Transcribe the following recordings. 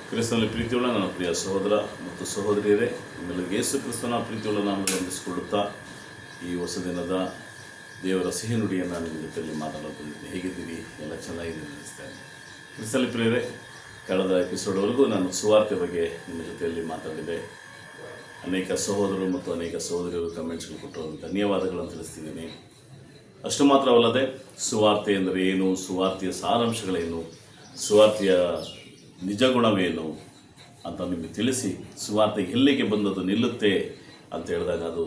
ಕ್ರಿಸ್ತನಲ್ಲಿ ಪ್ರೀತಿಯುಳ್ಳ ನನ್ನ ಪ್ರಿಯ ಸಹೋದರ ಮತ್ತು ಸಹೋದರಿಯರೇ, ನಿಮ್ಮೆಲ್ಲರಿಗೂ ಯೇಸು ಕ್ರಿಸ್ತನ ಪ್ರೀತಿಯುಳ್ಳ ನಾಮದಲ್ಲಿ ವಂದಿಸಿಕೊಳ್ಳುತ್ತಾ ಈ ಹೊಸ ದಿನದ ದೇವರ ಸಿಹಿ ನುಡಿಯನ್ನು ನಿಮ್ಮ ಜೊತೆಯಲ್ಲಿ ಮಾತಾಡಲು ಬಂದಿದ್ದೀನಿ. ಹೇಗಿದ್ದೀರಿ? ಎಲ್ಲ ಚೆನ್ನಾಗಿದೆ ಅನ್ನಿಸ್ತೇನೆ. ಕ್ರಿಸ್ತನಲ್ಲಿ ಪ್ರಿಯರೇ, ಕಳೆದ ಎಪಿಸೋಡ್ವರೆಗೂ ನಾನು ಸುವಾರ್ತೆ ಬಗ್ಗೆ ನಿಮ್ಮ ಜೊತೆಯಲ್ಲಿ ಮಾತಾಡಿದೆ. ಅನೇಕ ಸಹೋದರರು ಮತ್ತು ಅನೇಕ ಸಹೋದರಿಯರು ಕಮೆಂಟ್ಸ್ಗಳು ಕೊಟ್ಟು ಧನ್ಯವಾದಗಳನ್ನು ತಿಳಿಸ್ತಿದ್ದೀನಿ. ಅಷ್ಟು ಮಾತ್ರವಲ್ಲದೆ ಸುವಾರ್ತೆ ಎಂದರೆ ಏನು, ಸುವಾರ್ತೆಯ ಸಾರಾಂಶಗಳೇನು, ಸುವಾರ್ತೆಯ ನಿಜ ಗುಣವೇನು ಅಂತ ನಿಮಗೆ ತಿಳಿಸಿ, ಸುವಾರ್ತೆ ಎಲ್ಲಿಗೆ ಬಂದದ್ದು ನಿಲ್ಲುತ್ತೆ ಅಂತ ಹೇಳಿದಾಗ ಅದು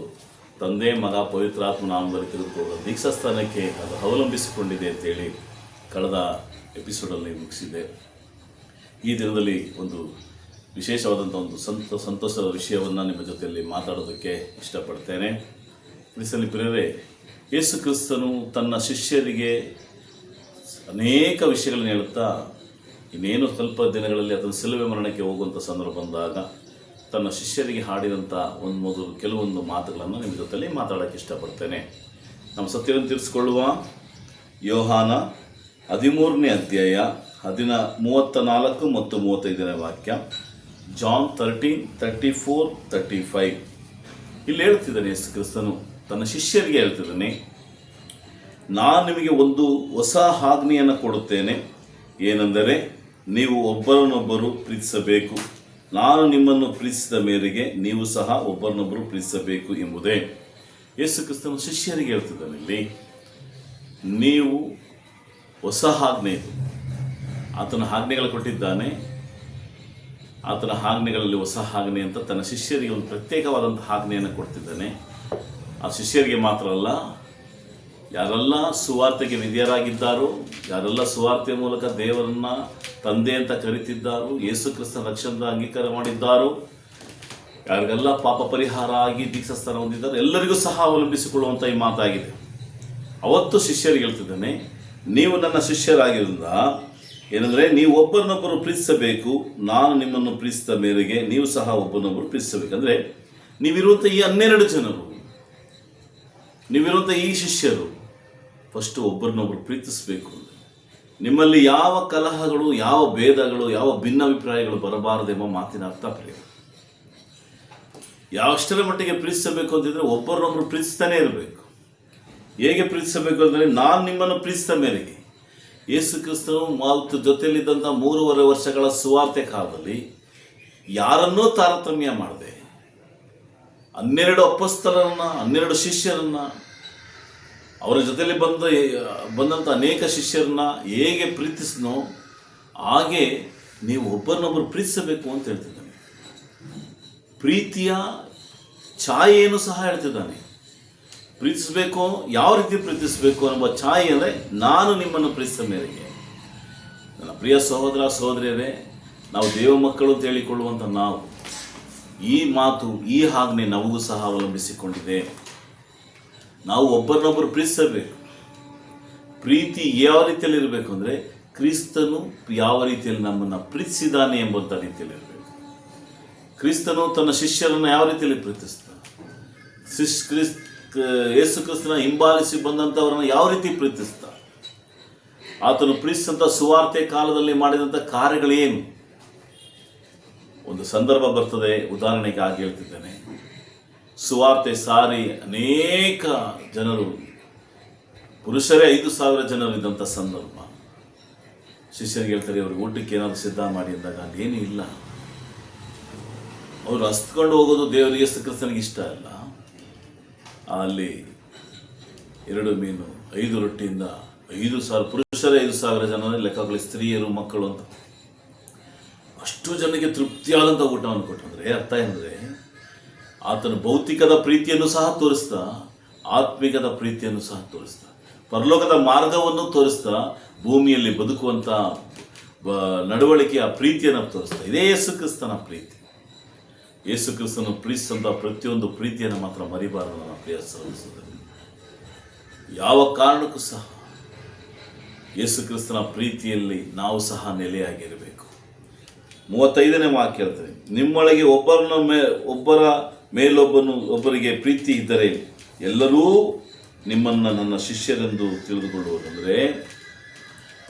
ತಂದೆ ಮಗ ಪವಿತ್ರಾತ್ಮ ನಾಮದಲ್ಲಿ ತೆಗೆದುಕೊಳ್ಳುವ ದೀಕ್ಷಾಸ್ಥಾನಕ್ಕೆ ಅದು ಅವಲಂಬಿಸಿಕೊಂಡಿದೆ ಅಂತೇಳಿ ಕಳೆದ ಎಪಿಸೋಡಲ್ಲಿ ಮುಗಿಸಿದೆ. ಈ ದಿನದಲ್ಲಿ ಒಂದು ವಿಶೇಷವಾದಂಥ ಒಂದು ಸಂತೋಷದ ವಿಷಯವನ್ನು ನಿಮ್ಮ ಜೊತೆಯಲ್ಲಿ ಮಾತಾಡೋದಕ್ಕೆ ಇಷ್ಟಪಡ್ತೇನೆ. ಕ್ರಿಸ್ತನಲ್ಲಿ ಪ್ರಿಯರೇ, ಯೇಸು ಕ್ರಿಸ್ತನು ತನ್ನ ಶಿಷ್ಯರಿಗೆ ಅನೇಕ ವಿಷಯಗಳನ್ನು ಹೇಳುತ್ತಾ ಇನ್ನೇನು ಸ್ವಲ್ಪ ದಿನಗಳಲ್ಲಿ ಅದನ್ನು ಸಿಲುಬೆ ಮರಣಕ್ಕೆ ಹೋಗುವಂಥ ಸಂದರ್ಭ ಬಂದಾಗ ತನ್ನ ಶಿಷ್ಯರಿಗೆ ಹಾಡಿದಂಥ ಕೆಲವೊಂದು ಮಾತುಗಳನ್ನು ನಿಮ್ಮ ಜೊತೆಯಲ್ಲಿ ಮಾತಾಡೋಕ್ಕೆ ಇಷ್ಟಪಡ್ತೇನೆ. ನಮ್ಮ ಸತ್ಯವನ್ನು ತೀರಿಸಿಕೊಳ್ಳುವ ಯೋಹಾನ 13ನೇ ಅಧ್ಯಾಯ 34 ಮತ್ತು 35ನೇ ವಾಕ್ಯ, ಜಾನ್ 13:34-35. ಇಲ್ಲಿ ಹೇಳ್ತಿದ್ದಾನೆ ಯೇಸು ಕ್ರಿಸ್ತನು ತನ್ನ ಶಿಷ್ಯರಿಗೆ ಹೇಳ್ತಿದ್ದಾನೆ, ನಾನು ನಿಮಗೆ ಒಂದು ಹೊಸ ಆಜ್ಞೆಯನ್ನು ಕೊಡುತ್ತೇನೆ, ಏನೆಂದರೆ ನೀವು ಒಬ್ಬರನ್ನೊಬ್ಬರು ಪ್ರೀತಿಸಬೇಕು. ನಾನು ನಿಮ್ಮನ್ನು ಪ್ರೀತಿಸಿದ ಮೇರೆಗೆ ನೀವು ಸಹ ಒಬ್ಬರನ್ನೊಬ್ಬರು ಪ್ರೀತಿಸಬೇಕು ಎಂಬುದೇ ಯೇಸು ಕ್ರಿಸ್ತನ ಶಿಷ್ಯರಿಗೆ ಹೇಳ್ತಿದ್ದಾನೆ. ಇಲ್ಲಿ ನೀವು ಹೊಸ ಆಜ್ಞೆ, ಇದು ಆತನ ಆಜ್ಞೆಗಳು ಕೊಟ್ಟಿದ್ದಾನೆ. ಆತನ ಆಜ್ಞೆಗಳಲ್ಲಿ ಹೊಸ ಆಜ್ಞೆ ಅಂತ ತನ್ನ ಶಿಷ್ಯರಿಗೆ ಒಂದು ಪ್ರತ್ಯೇಕವಾದಂಥ ಆಜ್ಞೆಯನ್ನು ಕೊಡ್ತಿದ್ದಾನೆ. ಆ ಶಿಷ್ಯರಿಗೆ ಮಾತ್ರ ಅಲ್ಲ, ಯಾರೆಲ್ಲ ಸುವಾರ್ತೆಗೆ ವಿಧೇಯರಾಗಿದ್ದಾರೋ, ಯಾರೆಲ್ಲ ಸುವಾರ್ತೆಯ ಮೂಲಕ ದೇವರನ್ನ ತಂದೆ ಅಂತ ಕರೀತಿದ್ದಾರೋ, ಯೇಸು ಕ್ರಿಸ್ತನ ರಕ್ಷಣದ ಅಂಗೀಕಾರ ಮಾಡಿದ್ದಾರೋ, ಯಾರಿಗೆಲ್ಲ ಪಾಪ ಪರಿಹಾರ ಆಗಿ ದೀಕ್ಷಾಸ್ಥಾನ ಹೊಂದಿದ್ದಾರೆ, ಎಲ್ಲರಿಗೂ ಸಹ ಅವಲಂಬಿಸಿಕೊಳ್ಳುವಂಥ ಈ ಮಾತಾಗಿದೆ. ಅವತ್ತು ಶಿಷ್ಯರಿಗೆ ಹೇಳ್ತಿದ್ದಾನೆ, ನೀವು ನನ್ನ ಶಿಷ್ಯರಾಗಿರೋದ್ರಿಂದ ಏನಂದರೆ ನೀವು ಒಬ್ಬರನ್ನೊಬ್ಬರು ಪ್ರೀತಿಸಬೇಕು. ನಾನು ನಿಮ್ಮನ್ನು ಪ್ರೀತಿಸಿದ ಮೇರೆಗೆ ನೀವು ಸಹ ಒಬ್ಬರನ್ನೊಬ್ಬರು ಪ್ರೀತಿಸಬೇಕಂದ್ರೆ ನೀವಿರುವಂಥ ಈ 12 ಜನರು, ನೀವಿರುವಂಥ ಈ ಶಿಷ್ಯರು ಫಸ್ಟು ಒಬ್ಬರನ್ನೊಬ್ಬರು ಪ್ರೀತಿಸಬೇಕು. ನಿಮ್ಮಲ್ಲಿ ಯಾವ ಕಲಹಗಳು, ಯಾವ ಭೇದಗಳು, ಯಾವ ಭಿನ್ನಾಭಿಪ್ರಾಯಗಳು ಬರಬಾರದೆಂಬ ಮಾತಿನ ಅರ್ಥ ಪ್ರಿಯ. ಯಾವಷ್ಟರ ಮಟ್ಟಿಗೆ ಪ್ರೀತಿಸಬೇಕು ಅಂತಿದ್ರೆ ಒಬ್ಬರನ್ನೊಬ್ಬರು ಪ್ರೀತಿಸ್ತಾನೆ ಇರಬೇಕು. ಹೇಗೆ ಪ್ರೀತಿಸಬೇಕು ಅಂದರೆ, ನಾನು ನಿಮ್ಮನ್ನು ಪ್ರೀತಿಸಿದ ಮೇರೆಗೆ. ಯೇಸು ಕ್ರಿಸ್ತನು ಮತ್ತು ಜೊತೆಯಲ್ಲಿದ್ದಂಥ 3.5 ವರ್ಷಗಳ ಸುವಾರ್ತೆ ಕಾಲದಲ್ಲಿ ಯಾರನ್ನೂ ತಾರತಮ್ಯ ಮಾಡದೆ 12 ಅಪೊಸ್ತಲರನ್ನ, 12 ಶಿಷ್ಯರನ್ನ, ಅವರ ಜೊತೆಯಲ್ಲಿ ಬಂದಂಥ ಅನೇಕ ಶಿಷ್ಯರನ್ನ ಹೇಗೆ ಪ್ರೀತಿಸಿನೋ ಹಾಗೆ ನೀವು ಒಬ್ಬರನ್ನೊಬ್ಬರು ಪ್ರೀತಿಸಬೇಕು ಅಂತ ಹೇಳ್ತಿದ್ದಾನೆ. ಪ್ರೀತಿಯ ಛಾಯೆಯನ್ನು ಸಹ ಹೇಳ್ತಿದ್ದಾನೆ. ಪ್ರೀತಿಸಬೇಕು, ಯಾವ ರೀತಿ ಪ್ರೀತಿಸಬೇಕು ಅನ್ನುವ ಛಾಯೆ ಅಂದರೆ ನಾನು ನಿಮ್ಮನ್ನು ಪ್ರೀತಿಸಿದ ಮೇರೆಗೆ. ನನ್ನ ಪ್ರಿಯ ಸಹೋದರ ಸಹೋದರಿಯರೇ, ನಾವು ದೇವ ಮಕ್ಕಳು ಅಂತ ಹೇಳಿಕೊಳ್ಳುವಂಥ ನಾವು ಈ ಮಾತು, ಈ ಆಜ್ಞೆ ನಮಗೂ ಸಹ ಅವಲಂಬಿಸಿಕೊಂಡಿದೆ. ನಾವು ಒಬ್ಬರನ್ನೊಬ್ಬರು ಪ್ರೀತಿಸಬೇಕು. ಪ್ರೀತಿ ಯಾವ ರೀತಿಯಲ್ಲಿ ಇರಬೇಕು ಅಂದರೆ, ಕ್ರಿಸ್ತನು ಯಾವ ರೀತಿಯಲ್ಲಿ ನಮ್ಮನ್ನು ಪ್ರೀತಿಸಿದ್ದಾನೆ ಎಂಬಂಥ ರೀತಿಯಲ್ಲಿ ಇರಬೇಕು. ಕ್ರಿಸ್ತನು ತನ್ನ ಶಿಷ್ಯರನ್ನು ಯಾವ ರೀತಿಯಲ್ಲಿ ಪ್ರೀತಿಸ್ತಾನೆ, ಯೇಸು ಕ್ರಿಸ್ತನ ಹಿಂಬಾಲಿಸಿ ಬಂದಂಥವರನ್ನು ಯಾವ ರೀತಿ ಪ್ರೀತಿಸ್ತಾನೆ, ಆತನು ಪ್ರೀತಿಸಿದಂಥ ಸುವಾರ್ತೆ ಕಾಲದಲ್ಲಿ ಮಾಡಿದಂಥ ಕಾರ್ಯಗಳೇನು. ಒಂದು ಸಂದರ್ಭ ಬರ್ತದೆ, ಉದಾಹರಣೆಗಾಗಿ ಹೇಳ್ತಿದ್ದೇನೆ. ಸುವಾರ್ತೆ ಸಾರಿ ಅನೇಕ ಜನರು, ಪುರುಷರೇ 5,000 ಜನರು ಇದ್ದಂಥ ಸಂದರ್ಭ. ಶಿಷ್ಯರಿಗೆ ಹೇಳ್ತಾರೆ, ಅವ್ರಿಗೆ ಊಟಕ್ಕೆ ಏನಾದರೂ ಸಿದ್ಧ ಮಾಡಿ ಅಂದಾಗ ಅಲ್ಲೇನೂ ಇಲ್ಲ. ಅವರು ಹಸ್ತ್ಕೊಂಡು ಹೋಗೋದು ದೇವರಿಗೆ ಯೇಸು ಕ್ರಿಸ್ತನಿಗೆ ಇಷ್ಟ ಅಲ್ಲ. ಅಲ್ಲಿ 2 ಮೀನು 5 ರೊಟ್ಟಿಯಿಂದ 5,000 ಪುರುಷರೇ 5,000 ಜನ ಲೆಕ್ಕಗಳು, ಸ್ತ್ರೀಯರು ಮಕ್ಕಳು ಅಂತ ಅಷ್ಟು ಜನಕ್ಕೆ ತೃಪ್ತಿಯಾದಂಥ ಊಟವನ್ನು ಕೊಟ್ಟಂದರೆ ಅರ್ಥ ಏನಂದರೆ, ಆತನ ಭೌತಿಕದ ಪ್ರೀತಿಯನ್ನು ಸಹ ತೋರಿಸ್ತಾ, ಆತ್ಮಿಕದ ಪ್ರೀತಿಯನ್ನು ಸಹ ತೋರಿಸ್ತಾ, ಪರಲೋಕದ ಮಾರ್ಗವನ್ನು ತೋರಿಸ್ತಾ, ಭೂಮಿಯಲ್ಲಿ ಬದುಕುವಂಥ ನಡವಳಿಕೆಯ ಪ್ರೀತಿಯನ್ನು ತೋರಿಸ್ತಾ. ಇದೇ ಯೇಸು ಕ್ರಿಸ್ತನ ಪ್ರೀತಿ. ಯೇಸು ಕ್ರಿಸ್ತನು ಪ್ರೀತಿಸಿದಂಥ ಪ್ರತಿಯೊಂದು ಪ್ರೀತಿಯನ್ನು ಮಾತ್ರ ಮರಿಬಾರದು ನನ್ನ ಪ್ರಿಯ ಸಹೋದರರೇ. ಯಾವ ಕಾರಣಕ್ಕೂ ಸಹ ಯೇಸು ಕ್ರಿಸ್ತನ ಪ್ರೀತಿಯಲ್ಲಿ ನಾವು ಸಹ ನೆಲೆಯಾಗಿರಬೇಕು. 35ನೇ ವಾಕ್ಯ ಹೇಳ್ತದೆ, ನಿಮ್ಮೊಳಗೆ ಒಬ್ಬರ ಒಬ್ಬರಿಗೆ ಪ್ರೀತಿ ಇದ್ದರೆ ಎಲ್ಲರೂ ನಿಮ್ಮನ್ನು ನನ್ನ ಶಿಷ್ಯರೆಂದು ತಿಳಿದುಕೊಳ್ಳುವುದಂದರೆ,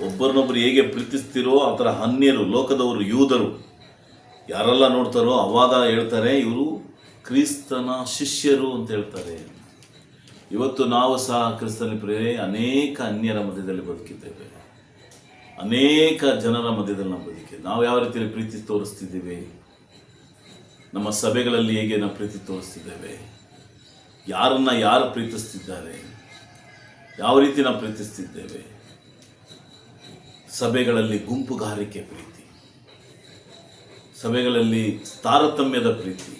ಒಬ್ಬರನ್ನೊಬ್ಬರು ಹೇಗೆ ಪ್ರೀತಿಸ್ತಿರೋ ಆ ಥರ ಅನ್ಯರು, ಲೋಕದವರು, ಯೂದರು ಯಾರೆಲ್ಲ ನೋಡ್ತಾರೋ ಅವಾಗ ಹೇಳ್ತಾರೆ ಇವರು ಕ್ರಿಸ್ತನ ಶಿಷ್ಯರು ಅಂತ ಹೇಳ್ತಾರೆ. ಇವತ್ತು ನಾವು ಸಹ ಕ್ರಿಸ್ತನ ಪ್ರಿಯರೇ ಅನೇಕ ಅನ್ಯರ ಮಧ್ಯದಲ್ಲಿ ಬದುಕಿದ್ದೇವೆ, ಅನೇಕ ಜನರ ಮಧ್ಯದಲ್ಲಿ ನಾವು ಬದುಕಿದ್ದೇವೆ. ನಾವು ಯಾವ ರೀತಿಯಲ್ಲಿ ಪ್ರೀತಿ ತೋರಿಸ್ತಿದ್ದೇವೆ, ನಮ್ಮ ಸಭೆಗಳಲ್ಲಿ ಹೇಗೆ ನಾವು ಪ್ರೀತಿ ತೋರಿಸ್ತಿದ್ದೇವೆ, ಯಾರನ್ನ ಯಾರು ಪ್ರೀತಿಸ್ತಿದ್ದಾರೆ, ಯಾವ ರೀತಿ ನಾವು ಪ್ರೀತಿಸ್ತಿದ್ದೇವೆ. ಸಭೆಗಳಲ್ಲಿ ಗುಂಪುಗಾರಿಕೆ ಪ್ರೀತಿ, ಸಭೆಗಳಲ್ಲಿ ತಾರತಮ್ಯದ ಪ್ರೀತಿ,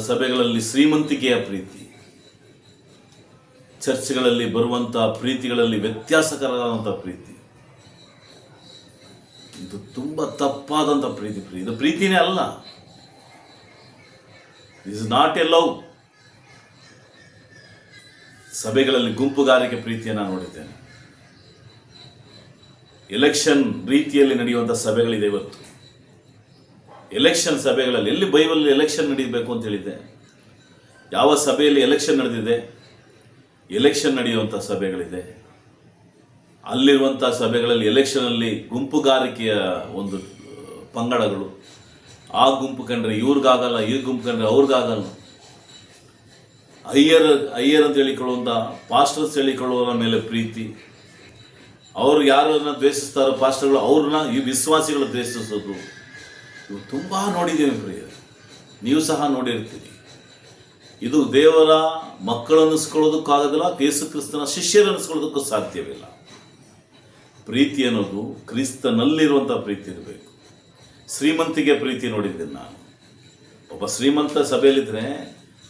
ಸಭೆಗಳಲ್ಲಿ ಶ್ರೀಮಂತಿಕೆಯ ಪ್ರೀತಿ, ಚರ್ಚ್ಗಳಲ್ಲಿ ಬರುವಂಥ ಪ್ರೀತಿಗಳಲ್ಲಿ ವ್ಯತ್ಯಾಸಕರವಾದಂಥ ಪ್ರೀತಿ, ಇದು ತುಂಬ ತಪ್ಪಾದಂಥ ಪ್ರೀತಿ. ಇದು ಪ್ರೀತಿನೇ ಅಲ್ಲ. Is not A love. ಸಭೆಗಳಲ್ಲಿ ಗುಂಪುಗಾರಿಕೆ ಪ್ರೀತಿಯನ್ನು ನೋಡಿದ್ದೇನೆ. ಎಲೆಕ್ಷನ್ ರೀತಿಯಲ್ಲಿ ನಡೆಯುವಂಥ ಸಭೆಗಳಿದೆ ಇವತ್ತು. ಎಲೆಕ್ಷನ್ ಸಭೆಗಳಲ್ಲಿ ಎಲ್ಲಿ ಬೈಬಲ್ ಎಲೆಕ್ಷನ್ ನಡೀಬೇಕು ಅಂತ ಹೇಳಿದೆ? ಯಾವ ಸಭೆಯಲ್ಲಿ ಎಲೆಕ್ಷನ್ ನಡೆದಿದೆ? ಎಲೆಕ್ಷನ್ ನಡೆಯುವಂಥ ಸಭೆಗಳಿದೆ. ಅಲ್ಲಿರುವಂಥ ಸಭೆಗಳಲ್ಲಿ ಎಲೆಕ್ಷನಲ್ಲಿ ಗುಂಪುಗಾರಿಕೆಯ ಒಂದು ಪಂಗಡಗಳು, ಆ ಗುಂಪು ಕಂಡ್ರೆ ಇವ್ರಿಗಾಗಲ್ಲ, ಈ ಗುಂಪು ಕಂಡ್ರೆ ಅವ್ರಿಗಾಗಲ್ಲ. ಅಯ್ಯರ್ ಅಂತ ಹೇಳಿಕೊಳ್ಳುವಂಥ ಪಾಸ್ಟರ್ಸ್ ಹೇಳಿಕೊಳ್ಳುವವರ ಮೇಲೆ ಪ್ರೀತಿ, ಅವರು ಯಾರನ್ನ ದ್ವೇಷಿಸ್ತಾರೋ ಪಾಸ್ಟರ್ಗಳು ಅವ್ರನ್ನ ಈ ವಿಶ್ವಾಸಿಗಳು ದ್ವೇಷಿಸೋದು, ಇವು ತುಂಬ ನೋಡಿದ್ದೇವೆ ಪ್ರಿಯರೇ. ನೀವು ಸಹ ನೋಡಿರ್ತೀರಿ. ಇದು ದೇವರ ಮಕ್ಕಳು ಅನ್ನಿಸ್ಕೊಳ್ಳೋದಕ್ಕಾಗೋದಿಲ್ಲ, ಯೇಸು ಕ್ರಿಸ್ತನ ಶಿಷ್ಯರು ಅನ್ನಿಸ್ಕೊಳ್ಳೋದಕ್ಕೂ ಸಾಧ್ಯವಿಲ್ಲ. ಪ್ರೀತಿ ಅನ್ನೋದು ಕ್ರಿಸ್ತನಲ್ಲಿರುವಂಥ ಪ್ರೀತಿ ಇರಬೇಕು. ಶ್ರೀಮಂತಿಗೆ ಪ್ರೀತಿ ನೋಡಿದ್ದೇನೆ ನಾನು. ಒಬ್ಬ ಶ್ರೀಮಂತ ಸಭೆಯಲ್ಲಿದ್ದರೆ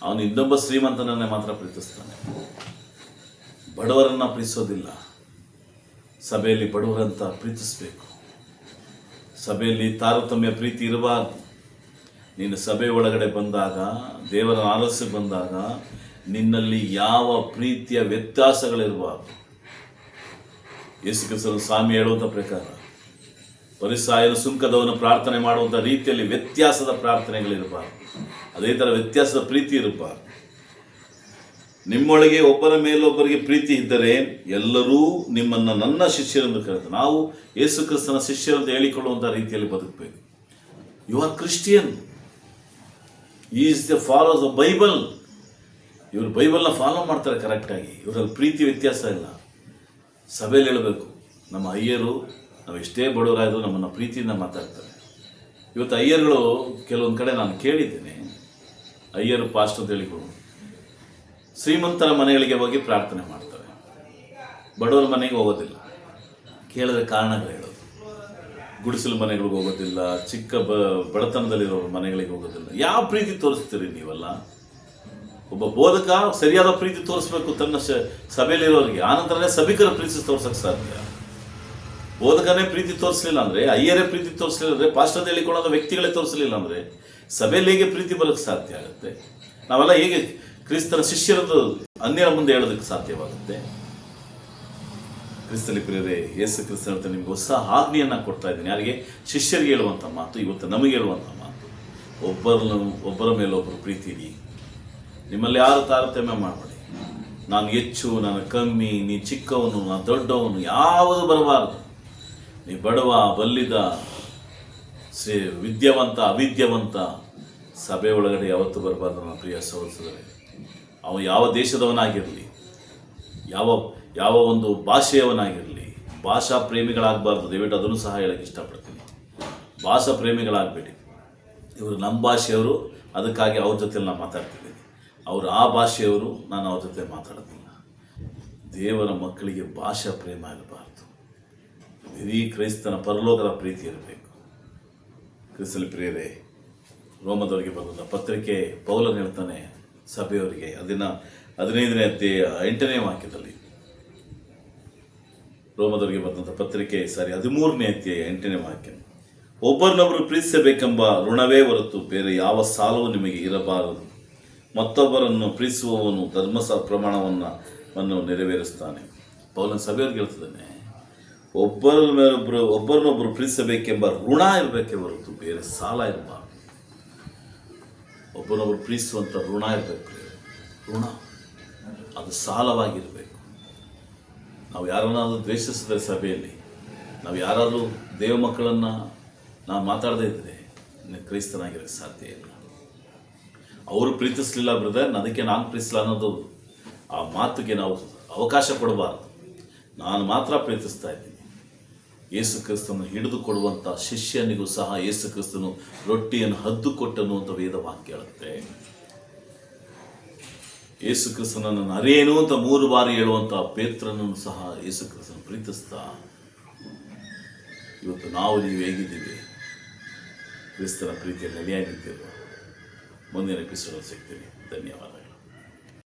ಅವನು ಇನ್ನೊಬ್ಬ ಶ್ರೀಮಂತನನ್ನೇ ಮಾತ್ರ ಪ್ರೀತಿಸ್ತಾನೆ, ಬಡವರನ್ನು ಪ್ರೀತಿಸೋದಿಲ್ಲ. ಸಭೆಯಲ್ಲಿ ಬಡವರಂತ ಪ್ರೀತಿಸಬೇಕು. ಸಭೆಯಲ್ಲಿ ತಾರತಮ್ಯ ಪ್ರೀತಿ ಇರಬಾರ್ದು. ನೀನು ಸಭೆ ಒಳಗಡೆ ಬಂದಾಗ, ದೇವರ ಆಲೋಚನೆ ಬಂದಾಗ ನಿನ್ನಲ್ಲಿ ಯಾವ ಪ್ರೀತಿಯ ವ್ಯತ್ಯಾಸಗಳಿರಬಾರ್ದು. ಯೇಸು ಕ್ರಿಸ್ತನ ಸ್ವಾಮಿ ಹೇಳುವಂಥ ಪ್ರಕಾರ ಫರಿಸಾಯರು ಸುಂಕದವನು ಪ್ರಾರ್ಥನೆ ಮಾಡುವಂಥ ರೀತಿಯಲ್ಲಿ ವ್ಯತ್ಯಾಸದ ಪ್ರಾರ್ಥನೆಗಳಿರಬಾರ್ದು. ಅದೇ ಥರ ವ್ಯತ್ಯಾಸದ ಪ್ರೀತಿ ಇರಬಾರ್ದು. ನಿಮ್ಮೊಳಗೆ ಒಬ್ಬರ ಮೇಲೊಬ್ಬರಿಗೆ ಪ್ರೀತಿ ಇದ್ದರೆ ಎಲ್ಲರೂ ನಿಮ್ಮನ್ನು ನನ್ನ ಶಿಷ್ಯರೆಂದು ಕರೆದು, ನಾವು ಯೇಸು ಕ್ರಿಸ್ತನ ಶಿಷ್ಯರಂತ ಹೇಳಿಕೊಳ್ಳುವಂಥ ರೀತಿಯಲ್ಲಿ ಬದುಕಬೇಕು. You are Christian, is the follows the Bible. ಇವರು ಬೈಬಲ್ನ ಫಾಲೋ ಮಾಡ್ತಾರೆ ಕರೆಕ್ಟಾಗಿ. ಇವರಲ್ಲಿ ಪ್ರೀತಿ ವ್ಯತ್ಯಾಸ ಇಲ್ಲ. ಸಭೆಯಲ್ಲಿ ಹೇಳಬೇಕು, ನಮ್ಮ ಅಯ್ಯರು ನಾವು ಎಷ್ಟೇ ಬಡವರಾದರೂ ನಮ್ಮನ್ನು ಪ್ರೀತಿಯಿಂದ ಮಾತಾಡ್ತಾರೆ. ಇವತ್ತು ಅಯ್ಯರುಗಳು ಕೆಲವೊಂದು ಕಡೆ ನಾನು ಕೇಳಿದ್ದೇನೆ, ಅಯ್ಯರು ಪಾಸ್ಟ್ ಅಂತ ಹೇಳಿಕೊಂಡು ಶ್ರೀಮಂತರ ಮನೆಗಳಿಗೆ ಹೋಗಿ ಪ್ರಾರ್ಥನೆ ಮಾಡ್ತಾರೆ, ಬಡವರ ಮನೆಗೆ ಹೋಗೋದಿಲ್ಲ. ಕೇಳಿದ್ರೆ ಕಾರಣಗಳು ಹೇಳೋದು, ಗುಡಿಸಲು ಮನೆಗಳಿಗೆ ಹೋಗೋದಿಲ್ಲ, ಚಿಕ್ಕ ಬಡತನದಲ್ಲಿರೋ ಮನೆಗಳಿಗೆ ಹೋಗೋದಿಲ್ಲ. ಯಾವ ಪ್ರೀತಿ ತೋರಿಸ್ತೀರಿ ನೀವೆಲ್ಲ? ಒಬ್ಬ ಬೋಧಕ ಸರಿಯಾದ ಪ್ರೀತಿ ತೋರಿಸ್ಬೇಕು ತನ್ನ ಸಭೆಯಲ್ಲಿರೋರಿಗೆ, ಆನಂತರನೇ ಸಭಿಕರ ಪ್ರೀತಿ ತೋರ್ಸಕ್ಕೆ ಸಾಧ್ಯ. ಬೋಧಕನೇ ಪ್ರೀತಿ ತೋರಿಸಲಿಲ್ಲ ಅಂದರೆ, ಅಯ್ಯರೇ ಪ್ರೀತಿ ತೋರಿಸಲಿಲ್ಲ ಅಂದರೆ, ಪಾಸ್ಟರ್ ಹೇಳಿಕೊಳ್ಳೋದ ವ್ಯಕ್ತಿಗಳೇ ತೋರಿಸಲಿಲ್ಲ ಅಂದರೆ ಸಭೆಯಲ್ಲಿ ಹೇಗೆ ಪ್ರೀತಿ ಬರೋಕ್ಕೆ ಸಾಧ್ಯ ಆಗುತ್ತೆ? ನಾವೆಲ್ಲ ಹೇಗೆ ಕ್ರಿಸ್ತನ ಶಿಷ್ಯರದ್ದು ಅನ್ಯರ ಮುಂದೆ ಹೇಳೋದಕ್ಕೆ ಸಾಧ್ಯವಾಗುತ್ತೆ? ಕ್ರಿಸ್ತಲಿ ಪ್ರಿಯರೇ, ಯೇಸು ಕ್ರಿಸ್ತನ ಅಂತ ನಿಮ್ಗೆ ಹೊಸ ಆಜ್ಞೆಯನ್ನು ಕೊಡ್ತಾ ಇದ್ದೀನಿ. ಯಾರಿಗೆ? ಶಿಷ್ಯರಿಗೆ ಹೇಳುವಂಥ ಮಾತು, ಇವತ್ತು ನಮಗೆ ಹೇಳುವಂಥ ಮಾತು. ಒಬ್ಬರ ಮೇಲೊಬ್ಬರು ಪ್ರೀತಿ ಇಡಿ. ನಿಮ್ಮಲ್ಲಿ ಯಾರು ತಾರತಮ್ಯ ಮಾಡಬೇಡಿ. ನಾನು ಹೆಚ್ಚು, ನಾನು ಕಮ್ಮಿ, ನೀ ಚಿಕ್ಕವನು, ನಾನು ದೊಡ್ಡವನು, ಯಾವುದು ಬರಬಾರದು. ನೀ ಬಡವ, ಬಲ್ಲಿದ, ವಿದ್ಯಾವಂತ, ಅವಿದ್ಯಾವಂತ ಸಭೆ ಒಳಗಡೆ ಯಾವತ್ತೂ ಬರಬಾರ್ದು. ನನ್ನ ಪ್ರಿಯ ಸಹೋದರರೇ, ಅವನು ಯಾವ ದೇಶದವನಾಗಿರಲಿ, ಯಾವ ಒಂದು ಭಾಷೆಯವನಾಗಿರಲಿ, ಭಾಷಾ ಪ್ರೇಮಿಗಳಾಗಬಾರ್ದು. ದಯವಿಟ್ಟು ಅದನ್ನು ಸಹ ಹೇಳಕ್ಕೆ ಇಷ್ಟಪಡ್ತೀನಿ. ಭಾಷಾ ಪ್ರೇಮಿಗಳಾಗಬೇಡಿ. ಇವರು ನಮ್ಮ ಭಾಷೆಯವರು, ಅದಕ್ಕಾಗಿ ಅವ್ರ ಜೊತೆ ನಾನು ಮಾತಾಡ್ತಿದ್ದೀನಿ. ಅವರು ಆ ಭಾಷೆಯವರು, ನಾನು ಅವ್ರ ಜೊತೆ ಮಾತಾಡೋದಿಲ್ಲ. ದೇವರ ಮಕ್ಕಳಿಗೆ ಭಾಷಾ ಪ್ರೇಮ ಇರಬಾರ್ದು. ಇಡೀ ಕ್ರೈಸ್ತನ ಪರಲೋಕದ ಪ್ರೀತಿ ಇರಬೇಕು. ಕ್ರಿಸ್ತನ ಪ್ರಿಯರೇ, ರೋಮದವರಿಗೆ ಬರೆದ ಪತ್ರಿಕೆ ಪೌಲನು ಹೇಳ್ತಾನೆ ಸಭೆಯವರಿಗೆ, 15ನೇ ಅಧ್ಯಾಯ 8ನೇ ವಾಕ್ಯದಲ್ಲಿ, ರೋಮದವರಿಗೆ ಬರೆದಂಥ ಪತ್ರಿಕೆ 13ನೇ ಅಧ್ಯಾಯ 8ನೇ ವಾಕ್ಯ, ಒಬ್ಬರನ್ನೊಬ್ಬರು ಪ್ರೀತಿಸಬೇಕೆಂಬ ಋಣವೇ ಹೊರತು ಬೇರೆ ಯಾವ ಸಾಲವೂ ನಿಮಗೆ ಇರಬಾರದು. ಮತ್ತೊಬ್ಬರನ್ನು ಪ್ರೀತಿಸುವವನು ಧರ್ಮ ಪ್ರಮಾಣವನ್ನು ನೆರವೇರಿಸ್ತಾನೆ. ಪೌಲನ ಸಭೆಯವ್ರಿಗೆ ಹೇಳ್ತಿದ್ದಾನೆ, ಒಬ್ಬರನ್ನೊಬ್ಬರು ಪ್ರೀತಿಸಬೇಕೆಂಬ ಋಣ ಇರಬೇಕೆ ಹೊರತು ಬೇರೆ ಸಾಲ ಇರಬಾರ್ದು. ಒಬ್ಬರನ್ನೊಬ್ಬರು ಪ್ರೀತಿಸುವಂಥ ಋಣ ಇರಬೇಕು. ಋಣ ಅದು ಸಾಲವಾಗಿರಬೇಕು. ನಾವು ಯಾರನ್ನಾದರೂ ದ್ವೇಷಿಸಿದರೆ ಸಭೆಯಲ್ಲಿ, ನಾವು ಯಾರಾದರೂ ದೇವ ಮಕ್ಕಳನ್ನು ನಾವು ಮಾತಾಡದೇ ಇದ್ದರೆ ನೀನು ಕ್ರೈಸ್ತನಾಗಿರೋಕ್ಕೆ ಸಾಧ್ಯ ಇಲ್ಲ. ಅವರು ಪ್ರೀತಿಸಲಿಲ್ಲ ಬ್ರದರ್, ಅದಕ್ಕೆ ನಾನು ಪ್ರೀತಿಸಲ್ಲ ಅನ್ನೋದು ಆ ಮಾತಿಗೆ ನಾವು ಅವಕಾಶ ಕೊಡಬಾರ್ದು. ನಾನು ಮಾತ್ರ ಪ್ರೀತಿಸ್ತಾ ಇದ್ದೀನಿ. ಯೇಸು ಕ್ರಿಸ್ತನು ಹಿಡಿದು ಕೊಡುವಂಥ ಶಿಷ್ಯನಿಗೂ ಸಹ ಯೇಸು ಕ್ರಿಸ್ತನು ರೊಟ್ಟಿಯನ್ನು ಹದ್ದು ಕೊಟ್ಟನು ಅಂತ ವೇದವಾಕ್ಯ ಹೇಳುತ್ತೆ. ಯೇಸು ಕ್ರಿಸ್ತನನ್ನು ಅರೇನು ಅಂತ 3 ಬಾರಿ ಹೇಳುವಂಥ ಪೇತ್ರನನ್ನು ಸಹ ಯೇಸು ಕ್ರಿಸ್ತನು ಪ್ರೀತಿಸ್ತಾ. ಇವತ್ತು ನೀವು ಹೇಗಿದ್ದೀವಿ? ಕ್ರಿಸ್ತನ ಪ್ರೀತಿಯಲ್ಲಿ ನೆಲೆಯಾಗಿದ್ದೀರುವ. ಮುಂದಿನ ಎಪಿಸೋಡ್ ಸಿಗ್ತೀನಿ. ಧನ್ಯವಾದಗಳು.